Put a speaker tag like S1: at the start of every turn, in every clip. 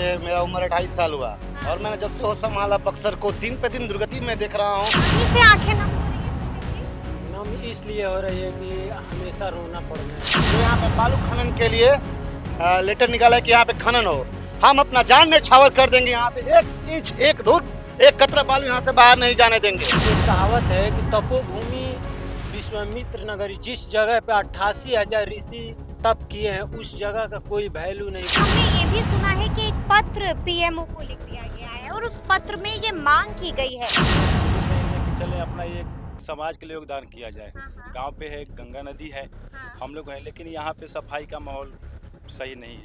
S1: से मेरा उम्र 28 साल हुआ और मैंने जब से होश संभाला बक्सर को दिन पे दिन दुर्गति में देख रहा हूँ।
S2: अभी से आंखें नम हो रही हैं।
S3: नम इसलिए हो रही है कि हमेशा रोना पड़ रहा है।
S1: तो यहाँ पे बालू खनन के लिए लेटर निकाला है कि यहाँ पे खनन हो, हम अपना जान न्यौछावर कर देंगे। यहाँ से एक इंच एक धूल एक कतरा बालू यहाँ से बाहर नहीं जाने देंगे।
S3: एक कहावत है कि तपोभूमि विश्वामित्र नगरी, जिस जगह पे 88,000 ऋषि तप किए हैं उस जगह का कोई वैल्यू नहीं।
S2: हमने ये भी सुना है कि एक पत्र पीएमओ को लिख दिया गया है और उस पत्र में ये मांग की गई है।
S4: शुरू से ही है कि चले अपना ये समाज के लिए योगदान किया जाए।
S2: हाँ।
S4: गांव पे है, गंगा नदी है,
S2: हाँ।
S4: हम लोग हैं, लेकिन यहाँ पे सफाई का माहौल सही नहीं है।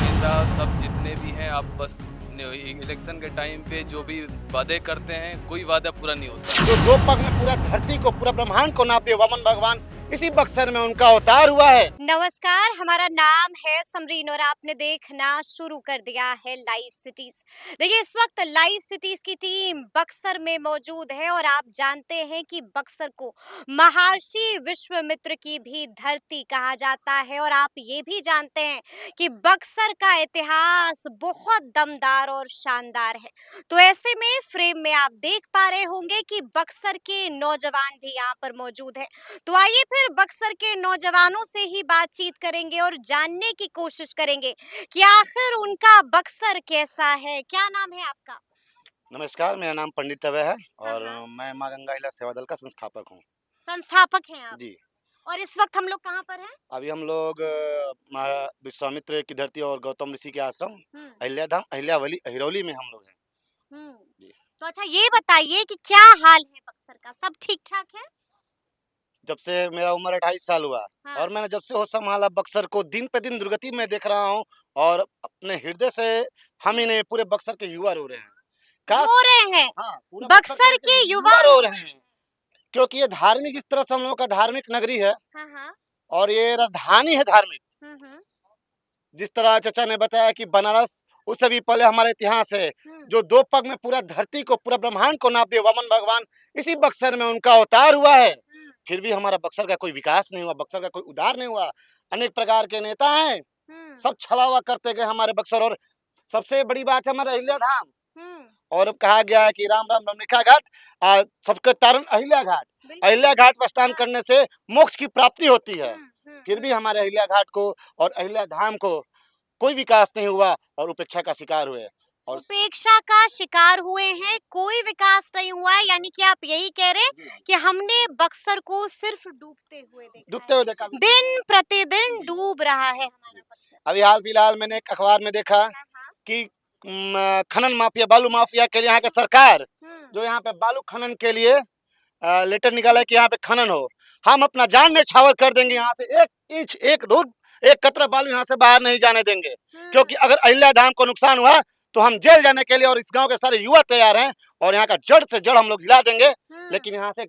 S5: नेता सब जितने भी हैं, आप बस इलेक्शन के टाइम पे जो भी वादे करते हैं कोई वादा पूरा नहीं होता।
S1: जो दो पग में पूरा धरती को पूरा ब्रह्मांड को नाप दे वामन भगवान, इसी बक्सर में उनका अवतार हुआ है।
S2: नमस्कार, हमारा नाम है समरीन और आपने देखना शुरू कर दिया है लाइव सिटीज। देखिए, इस वक्त लाइव सिटीज की टीम बक्सर में मौजूद है और आप जानते हैं कि बक्सर को महर्षि विश्वामित्र की भी धरती कहा जाता है और आप ये भी जानते हैं कि बक्सर का इतिहास बहुत दमदार और शानदार है। तो ऐसे में फ्रेम में आप देख पा रहे होंगे कि बक्सर के नौजवान भी यहाँ पर मौजूद है। तो आइए फिर बक्सर के नौजवानों से ही बातचीत करेंगे और जानने की कोशिश करेंगे कि आखिर उनका बक्सर कैसा है। क्या नाम है आपका?
S1: नमस्कार, मेरा नाम पंडित तवे है और
S2: हाँ।
S1: मैं माँ गंगा इला सेवा दल का संस्थापक हूँ।
S2: संस्थापक हैं आप?
S1: जी,
S2: और इस वक्त हम लोग कहाँ पर हैं?
S1: अभी हम लोग विश्वामित्र की धरती और गौतम ऋषि के आश्रम
S2: हम्म।
S1: अहिल्याधाम अहिल्यावली हिरौली में हम लोग हैं। जी।
S2: तो अच्छा, ये बताइए कि क्या हाल है बक्सर का, सब ठीक ठाक है?
S1: जब से मेरा उम्र 28 साल हुआ
S2: हाँ।
S1: और मैंने जब से होश संभाला बक्सर को दिन पे दिन दुर्गति में देख रहा हूँ और अपने हृदय से हम ही नहीं पूरे बक्सर के युवा रो रहे हैं।
S2: रो रहे हैं?
S1: हाँ, पूरा
S2: बक्सर के युवा
S1: रो रहे हैं क्योंकि ये धार्मिक, इस तरह से हम लोगों का धार्मिक नगरी है
S2: हाँ।
S1: और ये राजधानी है धार्मिक।
S2: हम्म।
S1: जिस तरह चाचा ने बताया कि बनारस उससे भी पहले हमारा इतिहास है। जो दो पग में पूरा धरती को पूरा ब्रह्मांड को नाप दे वामन भगवान, इसी बक्सर में उनका अवतार हुआ है। फिर भी हमारा बक्सर का कोई विकास नहीं हुआ, बक्सर का कोई उद्धार नहीं हुआ। अनेक प्रकार के नेता हैं, सब छलावा करते गए हमारे बक्सर। और सबसे बड़ी बात है हमारा अहिल्याधाम, और कहा गया है कि राम राम रमणिका घाट सबके तारण अहिल्या घाट। अहिल्या घाट पर स्नान करने से मोक्ष की प्राप्ति होती है। फिर भी हमारे अहिल्या घाट को और अहिल्या धाम को कोई विकास नहीं हुआ और उपेक्षा का शिकार हुए। और
S2: उपेक्षा का शिकार हुए हैं, कोई विकास नहीं हुआ है। यानी कि आप यही कह रहे हैं कि हमने बक्सर को सिर्फ डूबते हुए देखा, दिन प्रतिदिन डूब रहा है हमारा बक्सर।
S1: अभी हाल फिलहाल मैंने एक अखबार में देखा कि खनन माफिया, बालू माफिया के लिए यहाँ की सरकार जो यहाँ पे बालू खनन के लिए लेटर निकाला है कि यहाँ पे खनन हो, हम अपना जान न्यौछावर कर देंगे। यहाँ से एक इंच एक धूल एक कतरा बालू यहाँ से बाहर नहीं जाने देंगे, क्योंकि अगर अहिल्या धाम को नुकसान हुआ तो हम जेल जाने के लिए और इस गांव के सारे युवा तैयार हैं और यहाँ का जड़ से जड़ हम लोग हिला देंगे। लेकिन यहाँ से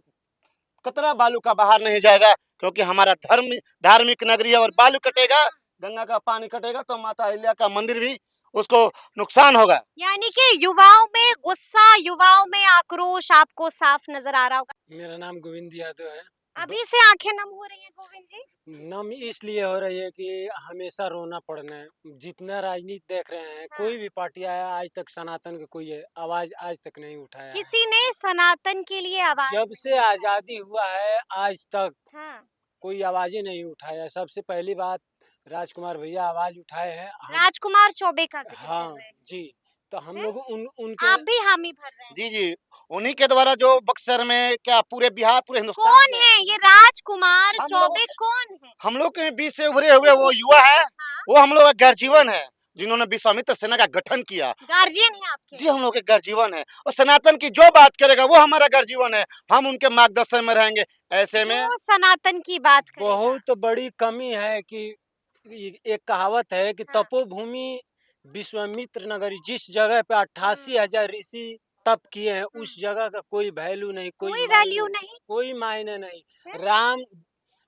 S1: कतरा बालू का बाहर नहीं जाएगा, क्योंकि हमारा धार्मिक नगरी है और बालू कटेगा, गंगा का पानी कटेगा तो माता अहिल्या का मंदिर भी उसको नुकसान होगा।
S2: यानी कि युवाओं में गुस्सा, युवाओं में आक्रोश आपको साफ नजर आ रहा होगा।
S3: मेरा नाम गोविंद यादव है।
S2: अभी से आंखें नम हो रही हैं गोविंद जी?
S3: नम इसलिए हो रही है कि हमेशा रोना पड़ रहा है। जितना राजनीति देख रहे हैं, कोई भी पार्टी आया आज तक सनातन की कोई आवाज आज तक नहीं उठाया।
S2: किसी ने सनातन के लिए आवाज
S3: जब से आजादी हुआ है आज तक
S2: हाँ।
S3: कोई आवाज ही नहीं उठाया। सबसे पहली बात राजकुमार भैया आवाज उठाए हैं।
S2: राजकुमार चौबे का जिक्र कर
S3: हाँ
S2: रहे हैं।
S3: जी, तो हम लोग उनके
S2: आप भी हामी भर रहे हैं।
S1: जी, उन्हीं के द्वारा जो बक्सर में क्या पूरे बिहार पूरे हिंदुस्तान
S2: कौन
S1: में
S2: है ये राजकुमार
S1: हम
S2: चौबे?
S1: लोग-
S2: कौन है?
S1: हम लोग के बीच से उभरे हुए वो युवा है, वो हम लोग का गर्जीवन है, जिन्होंने विश्वामित्र सेना का गठन किया।
S2: गार्जियन है आपके?
S1: जी, हम लोग के गर्जीवन है और सनातन की जो बात करेगा वो हमारा गर्जीवन है, हम उनके मार्गदर्शन में रहेंगे। ऐसे में
S2: जो सनातन की बात करेगा।
S3: बहुत बड़ी कमी है कि एक कहावत है कि
S2: हाँ।
S3: तपोभूमि विश्वामित्र नगरी, जिस जगह पे 88,000 ऋषि तप किए हैं उस जगह का कोई वैल्यू नहीं,
S2: कोई वैल्यू नहीं?
S3: कोई मायने नहीं।
S2: फिर?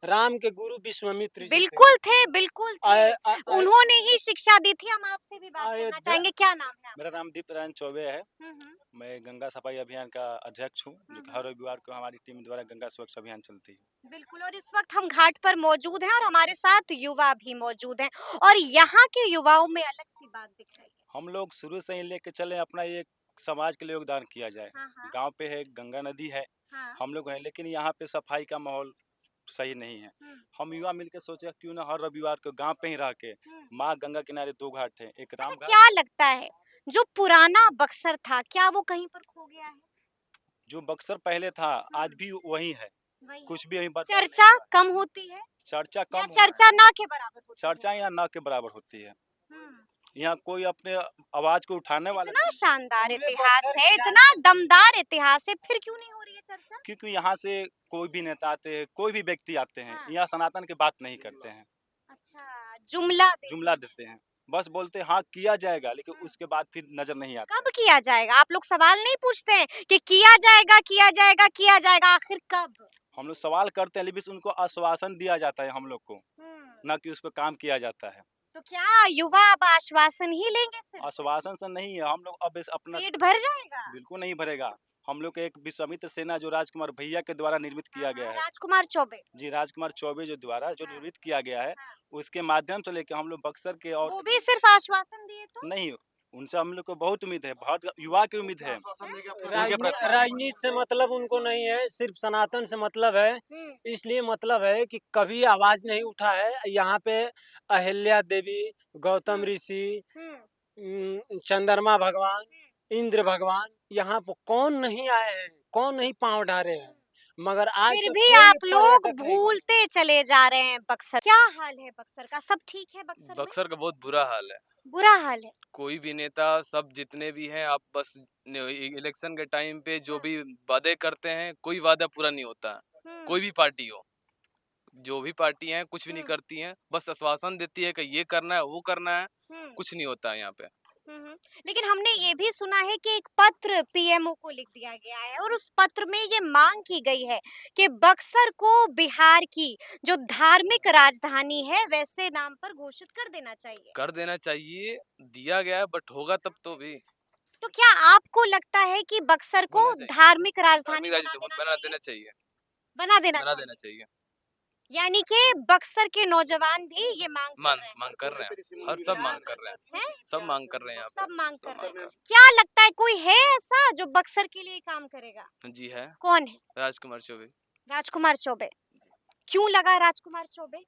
S3: राम के गुरु विश्वामित्र जी थे।
S2: बिल्कुल थे, बिल्कुल थे। उन्होंने ही शिक्षा दी थी। हम आपसे भी बात करना
S3: अयोध्या-
S2: चाहेंगे। क्या नाम है आपका?
S4: मेरा नाम दीप नारायण चौबे है।
S2: हम्म।
S4: मैं गंगा सफाई अभियान का अध्यक्ष हूँ, जो कि हर रविवार को हमारी टीम द्वारा गंगा स्वच्छ अभियान चलती है।
S2: बिल्कुल, और इस वक्त हम घाट पर मौजूद हैं और हमारे साथ युवा भी मौजूद हैं और यहाँ के युवाओं में अलग सी बात दिख रही है।
S4: हम लोग शुरू से ही लेके चले अपना ये समाज के लिए योगदान किया जाए।
S2: हाँ, हाँ,
S4: गांव पे है, गंगा नदी है,
S2: हाँ।
S4: हम लोग हैं, लेकिन यहाँ पे सफाई का माहौल सही नहीं है। हम युवा मिलकर सोचे क्यों ना हर रविवार को गांव पे ही रह के, माँ गंगा किनारे 2 घाट है, एक
S2: अच्छा,
S4: राम घाट।
S2: क्या लगता है जो पुराना बक्सर था क्या वो कहीं पर खो गया है?
S4: जो बक्सर पहले था आज भी वही है,
S2: वही है।
S4: कुछ भी अभी बदलाव नहीं
S2: चर्चा
S4: हुआ है।
S2: कम होती है
S4: चर्चा कम
S2: या
S4: हुआ है।
S2: चर्चा ना के बराबर होती है?
S4: चर्चा यहाँ ना के बराबर होती है।
S2: हम्म।
S4: यहाँ कोई अपने आवाज को उठाने वाला
S2: इतना
S4: नहीं,
S2: शानदार
S3: पूरे
S2: इतिहास
S3: बक्सर
S2: है,
S3: क्या
S2: इतना दमदार इतिहास है, फिर क्यों नहीं हो रही है चर्चा?
S4: क्योंकि यहाँ से कोई भी नेता आते हैं, कोई भी व्यक्ति आते हैं,
S2: हाँ।
S4: यहाँ सनातन की बात नहीं करते हैं,
S2: अच्छा, जुमला
S4: जुमला देते हैं, बस बोलते हैं हाँ किया जाएगा, लेकिन उसके बाद फिर नजर नहीं आता।
S2: कब किया जाएगा? आप लोग सवाल नहीं पूछते हैं कि किया जाएगा, किया जाएगा, किया जाएगा, आखिर कब?
S4: हम लोग सवाल करते हैं, लेकिन उनको आश्वासन दिया जाता है हम लोग को, ना कि उस पर काम किया जाता है।
S2: तो क्या युवा अब आश्वासन ही लेंगे सिर्फ?
S4: आश्वासन से नहीं है, हम लोग अब इस अपना
S2: पेट भर जाएगा?
S4: बिल्कुल नहीं भरेगा। हम लोग के एक विश्वामित्र सेना जो राजकुमार भैया के द्वारा निर्मित किया गया है,
S2: राजकुमार चौबे,
S4: जी राजकुमार चौबे जो द्वारा जो
S2: हाँ।
S4: निर्मित किया गया है,
S2: हाँ।
S4: उसके माध्यम से लेके हम लोग बक्सर के और
S2: वो भी सिर्फ आश्वासन दिए तो?
S4: नहीं, उनसे हम लोग को बहुत उम्मीद है, बहुत युवा की उम्मीद है। उनके प्रति
S3: राजनीति से मतलब उनको नहीं है, सिर्फ सनातन से मतलब है। इसलिए मतलब है कि कभी आवाज नहीं उठा है। यहाँ पे अहिल्या देवी, गौतम ऋषि, चंद्रमा भगवान, इंद्र भगवान, यहाँ पर कौन नहीं आए हैं, कौन नहीं पांव डाले हैं, मगर आज
S2: फिर
S3: तक
S2: भी
S3: कोई
S2: आप लोग
S3: पर्यटक नहीं।
S2: भूलते चले जा रहे हैं बक्सर। क्या हाल है बक्सर का? सब ठीक है बक्सर में?
S5: बक्सर का बहुत बुरा हाल है।
S2: बुरा हाल है।
S5: कोई भी नेता, सब जितने भी हैं, आप बस इलेक्शन के टाइम पे जो भी वादे करते हैं, कोई वादा पूरा नहीं होता है। कोई भी पार्टी हो, जो भी पार्टी है कुछ भी नहीं करती हैं, बस आश्वासन देती है कि ये करना है, वो करना है, कुछ नहीं होता है यहाँ पे।
S2: लेकिन हमने ये भी सुना है कि एक पत्र पीएमओ को लिख दिया गया है और उस पत्र में ये मांग की गई है कि बक्सर को बिहार की जो धार्मिक राजधानी है वैसे नाम पर घोषित कर देना चाहिए।
S5: कर देना चाहिए, दिया गया है, बट होगा तब तो भी।
S2: तो क्या आपको लगता है कि बक्सर को
S5: होना चाहिए।
S2: धार्मिक राजधानी
S5: धार्मिक
S2: बना
S5: राजधानी
S2: देना
S5: बना
S2: चाहिए?
S5: देना चाहिए,
S2: बना देना
S5: बना
S2: चाहिए।
S5: देना चाहिए।
S2: यानी कि बक्सर के नौजवान भी ये मांग कर रहे हैं।
S5: मांग कर रहे हैं, हर सब मांग कर रहे हैं,
S2: हैं?
S5: सब मांग कर रहे हैं यहाँ पे,
S2: सब मांग कर
S5: सब
S2: रहे हैं।
S5: मांग
S2: क्या लगता है कोई है ऐसा जो बक्सर के लिए काम करेगा?
S5: जी है,
S2: कौन है?
S5: राजकुमार चौबे।
S2: राजकुमार चौबे। क्यों लगा राजकुमार चौबे?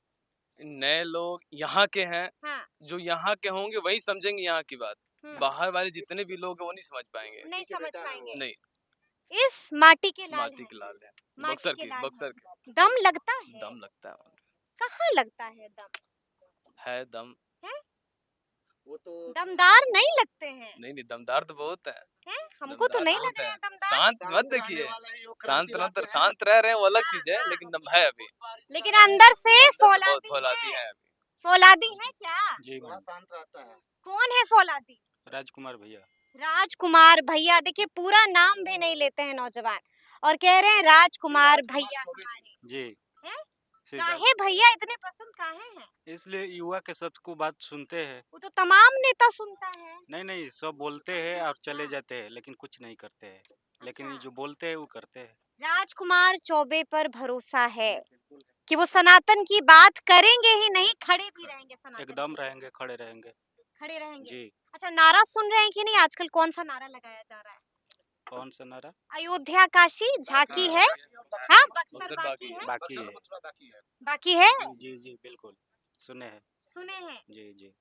S5: नए लोग यहाँ के हैं,
S2: हाँ।
S5: जो यहाँ के होंगे वही समझेंगे यहाँ की बात।
S2: हम्म।
S5: बाहर वाले जितने भी लोग हैं वो नहीं समझ पाएंगे।
S2: नहीं समझ पाएंगे।
S5: नहीं,
S2: इस माटी के लाल
S5: माटी
S2: हैं।
S5: के लाल है,
S2: माटी
S5: बक्सर
S2: के
S5: की,
S2: लाल
S5: बक्सर
S2: हैं।
S5: की
S2: दम लगता है?
S5: दम लगता है,
S2: कहाँ लगता है दम?
S5: है दम।
S1: वो तो
S2: दमदार नहीं लगते हैं?
S5: नहीं, दमदार तो बहुत है।
S2: हैं? हमको तो
S5: दमदार
S2: नहीं
S5: बहुत
S2: लग रहे हैं
S5: है।
S2: दमदार।
S5: शांत मत देखिए, शांत रह रहे हैं वो अलग चीज है, लेकिन दम है अभी,
S2: लेकिन अंदर से
S5: बहुत
S2: फौलादी
S5: फौलादी
S2: है।
S5: है अभी।
S2: फौलादी है क्या?
S3: जी मैम,
S1: शांत रहता है।
S2: कौन है फौलादी?
S3: राजकुमार भैया।
S2: राजकुमार भैया। देखिए पूरा नाम भी नहीं लेते हैं नौजवान और कह रहे हैं राजकुमार भैया हमारे।
S3: जी
S2: हैं?
S3: सीधा।
S2: काहे भैया इतने पसंद काहे हैं?
S3: इसलिए युवा के सबको बात सुनते हैं।
S2: वो तो तमाम नेता सुनता है।
S3: नहीं, सब बोलते हैं और चले जाते हैं, लेकिन कुछ नहीं करते हैं। लेकिन ये
S2: अच्छा।
S3: जो बोलते हैं वो करते हैं।
S2: राजकुमार चौबे पर भरोसा है कि वो सनातन की बात करेंगे ही नहीं, खड़े भी रहेंगे सनातन
S3: एकदम
S2: के लिए।
S3: रहेंगे, खड़े रहेंगे।
S2: खड़े रहेंगे।
S3: जी।
S2: अच्छा, नारा सुन रहे हैं कि नहीं? आजकल कौन सा नारा लगाया जा रहा है?
S3: कौन सा नारा?
S2: अयोध्या काशी झांकी है। हाँ, बक्सर
S5: बक्सर
S2: बाकी है।
S3: बाकी है।
S2: बाकी है।
S3: जी बिल्कुल सुने हैं।
S2: सुने हैं
S3: जी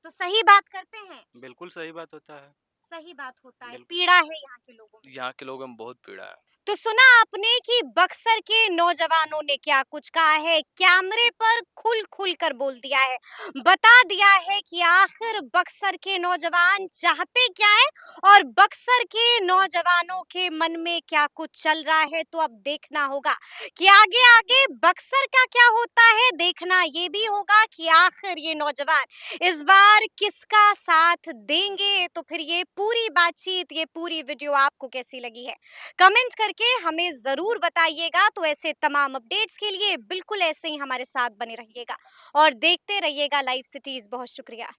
S2: तो सही बात करते हैं।
S3: बिल्कुल सही बात होता है।
S2: सही बात होता है।
S3: बिल्कुल।
S2: पीड़ा है यहाँ के लोगों में।
S5: यहाँ के लोगों में बहुत पीड़ा है।
S2: तो सुना आपने कि बक्सर के नौजवानों ने क्या कुछ कहा है। कैमरे पर खुल कर बोल दिया है, बता दिया है कि आखिर बक्सर के नौजवान चाहते क्या है और बक्सर के नौजवानों के मन में क्या कुछ चल रहा है। तो अब देखना होगा कि आगे आगे बक्सर का क्या होता है। देखना ये भी होगा कि आखिर ये नौजवान इस बार किसका साथ देंगे। तो फिर ये पूरी बातचीत, ये पूरी वीडियो आपको कैसी लगी है, कमेंट करके हमें जरूर बताइएगा। तो ऐसे तमाम अपडेट्स के लिए बिल्कुल ऐसे ही हमारे साथ बने रहिएगा और देखते रहिएगा लाइव सिटीज। बहुत शुक्रिया।